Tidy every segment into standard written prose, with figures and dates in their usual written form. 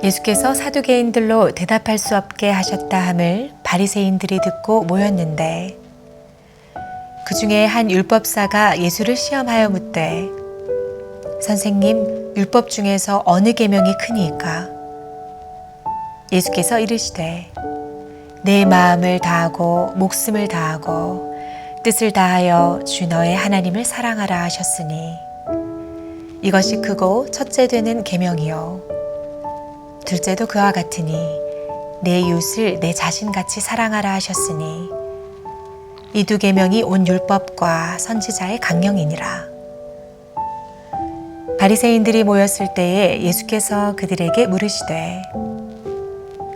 예수께서 사두개인들로 대답할 수 없게 하셨다 함을 바리새인들이 듣고 모였는데 그 중에 한 율법사가 예수를 시험하여 묻되 선생님, 율법 중에서 어느 계명이 크니이까? 예수께서 이르시되 내 마음을 다하고 목숨을 다하고 뜻을 다하여 주 너의 하나님을 사랑하라 하셨으니 이것이 크고 첫째 되는 계명이요 둘째도 그와 같으니 내 이웃을 내 자신같이 사랑하라 하셨으니 이 두 계명이 온 율법과 선지자의 강령이니라. 바리새인들이 모였을 때에 예수께서 그들에게 물으시되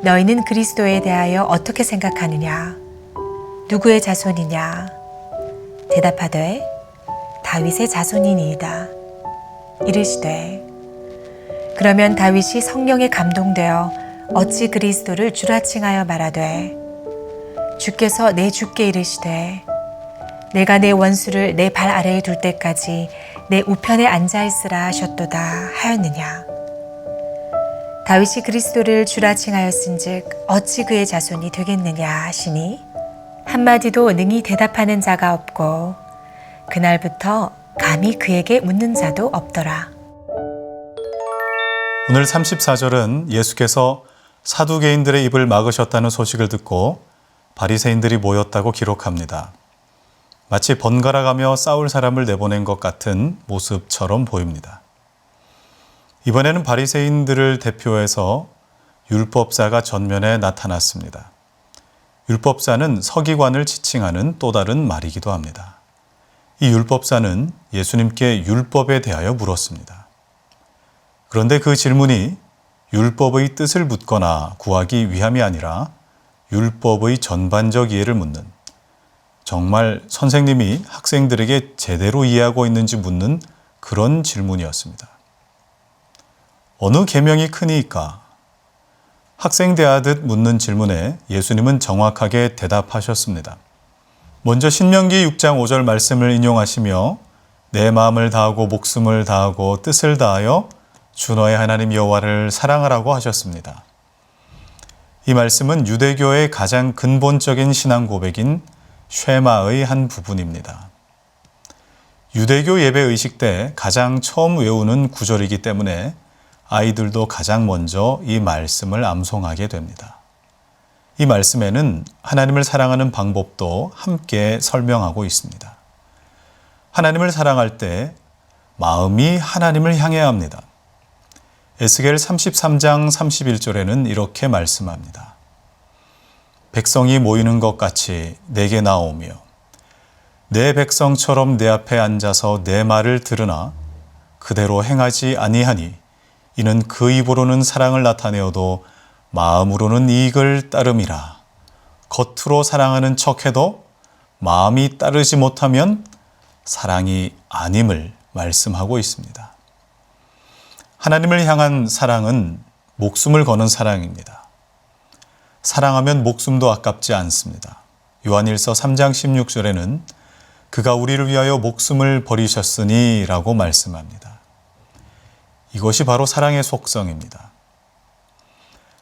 너희는 그리스도에 대하여 어떻게 생각하느냐? 누구의 자손이냐? 대답하되 다윗의 자손이니이다. 이르시되 그러면 다윗이 성령에 감동되어 어찌 그리스도를 주라 칭하여 말하되 주께서 내 주께 이르시되 내가 내 원수를 내 발 아래에 둘 때까지 내 우편에 앉아 있으라 하셨도다 하였느냐. 다윗이 그리스도를 주라 칭하였은즉 어찌 그의 자손이 되겠느냐 하시니 한마디도 능히 대답하는 자가 없고 그날부터 감히 그에게 묻는 자도 없더라. 오늘 34절은 예수께서 사두개인들의 입을 막으셨다는 소식을 듣고 바리새인들이 모였다고 기록합니다. 마치 번갈아가며 싸울 사람을 내보낸 것 같은 모습처럼 보입니다. 이번에는 바리새인들을 대표해서 율법사가 전면에 나타났습니다. 율법사는 서기관을 지칭하는 또 다른 말이기도 합니다. 이 율법사는 예수님께 율법에 대하여 물었습니다. 그런데 그 질문이 율법의 뜻을 묻거나 구하기 위함이 아니라 율법의 전반적 이해를 묻는, 정말 선생님이 학생들에게 제대로 이해하고 있는지 묻는 그런 질문이었습니다. 어느 계명이 크니까? 학생 대하듯 묻는 질문에 예수님은 정확하게 대답하셨습니다. 먼저 신명기 6장 5절 말씀을 인용하시며 내 마음을 다하고 목숨을 다하고 뜻을 다하여 주 너의 하나님 여호와를 사랑하라고 하셨습니다. 이 말씀은 유대교의 가장 근본적인 신앙 고백인 쉐마의 한 부분입니다. 유대교 예배 의식 때 가장 처음 외우는 구절이기 때문에 아이들도 가장 먼저 이 말씀을 암송하게 됩니다. 이 말씀에는 하나님을 사랑하는 방법도 함께 설명하고 있습니다. 하나님을 사랑할 때 마음이 하나님을 향해야 합니다. 에스겔 33장 31절에는 이렇게 말씀합니다. 백성이 모이는 것 같이 내게 나오며 내 백성처럼 내 앞에 앉아서 내 말을 들으나 그대로 행하지 아니하니 이는 그 입으로는 사랑을 나타내어도 마음으로는 이익을 따름이라. 겉으로 사랑하는 척해도 마음이 따르지 못하면 사랑이 아님을 말씀하고 있습니다. 하나님을 향한 사랑은 목숨을 거는 사랑입니다. 사랑하면 목숨도 아깝지 않습니다. 요한일서 3장 16절에는 그가 우리를 위하여 목숨을 버리셨으니 라고 말씀합니다. 이것이 바로 사랑의 속성입니다.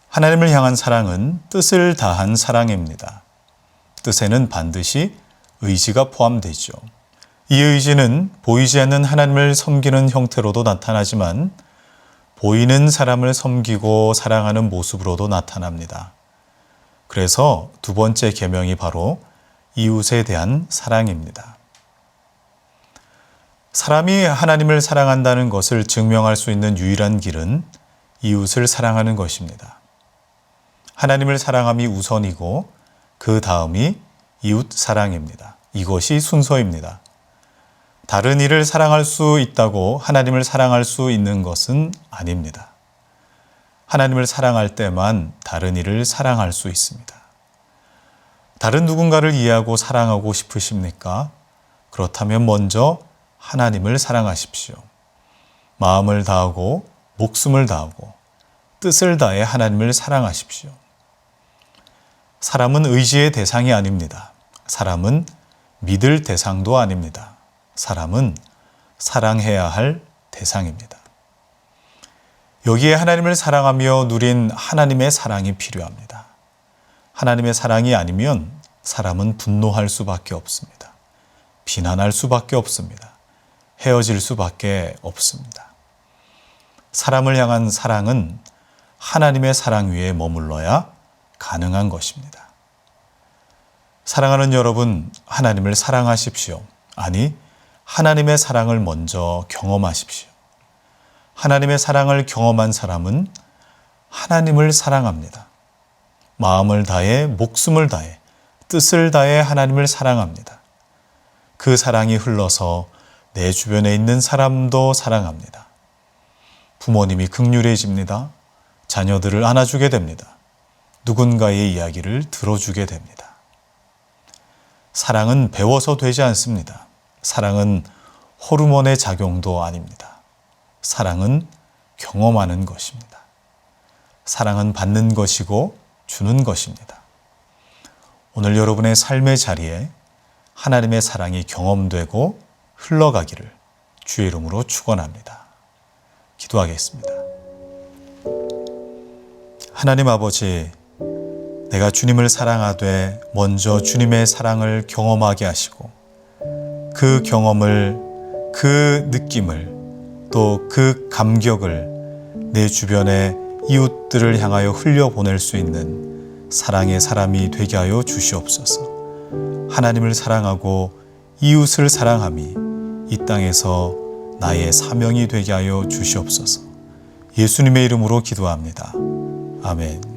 하나님을 향한 사랑은 뜻을 다한 사랑입니다. 뜻에는 반드시 의지가 포함되죠. 이 의지는 보이지 않는 하나님을 섬기는 형태로도 나타나지만 보이는 사람을 섬기고 사랑하는 모습으로도 나타납니다. 그래서 두 번째 계명이 바로 이웃에 대한 사랑입니다. 사람이 하나님을 사랑한다는 것을 증명할 수 있는 유일한 길은 이웃을 사랑하는 것입니다. 하나님을 사랑함이 우선이고 그 다음이 이웃 사랑입니다. 이것이 순서입니다. 다른 이를 사랑할 수 있다고 하나님을 사랑할 수 있는 것은 아닙니다. 하나님을 사랑할 때만 다른 이를 사랑할 수 있습니다. 다른 누군가를 이해하고 사랑하고 싶으십니까? 그렇다면 먼저 하나님을 사랑하십시오. 마음을 다하고 목숨을 다하고 뜻을 다해 하나님을 사랑하십시오. 사람은 의지의 대상이 아닙니다. 사람은 믿을 대상도 아닙니다. 사람은 사랑해야 할 대상입니다. 여기에 하나님을 사랑하며 누린 하나님의 사랑이 필요합니다. 하나님의 사랑이 아니면 사람은 분노할 수밖에 없습니다. 비난할 수밖에 없습니다. 헤어질 수밖에 없습니다. 사람을 향한 사랑은 하나님의 사랑 위에 머물러야 가능한 것입니다. 사랑하는 여러분, 하나님을 사랑하십시오. 아니, 하나님의 사랑을 먼저 경험하십시오. 하나님의 사랑을 경험한 사람은 하나님을 사랑합니다. 마음을 다해, 목숨을 다해, 뜻을 다해 하나님을 사랑합니다. 그 사랑이 흘러서 내 주변에 있는 사람도 사랑합니다. 부모님이 긍휼해집니다. 자녀들을 안아주게 됩니다. 누군가의 이야기를 들어주게 됩니다. 사랑은 배워서 되지 않습니다. 사랑은 호르몬의 작용도 아닙니다. 사랑은 경험하는 것입니다. 사랑은 받는 것이고 주는 것입니다. 오늘 여러분의 삶의 자리에 하나님의 사랑이 경험되고 흘러가기를 주의 이름으로 축원합니다. 기도하겠습니다. 하나님 아버지, 내가 주님을 사랑하되 먼저 주님의 사랑을 경험하게 하시고 그 경험을, 그 느낌을, 또 그 감격을 내 주변의 이웃들을 향하여 흘려보낼 수 있는 사랑의 사람이 되게 하여 주시옵소서. 하나님을 사랑하고 이웃을 사랑함이 이 땅에서 나의 사명이 되게 하여 주시옵소서. 예수님의 이름으로 기도합니다. 아멘.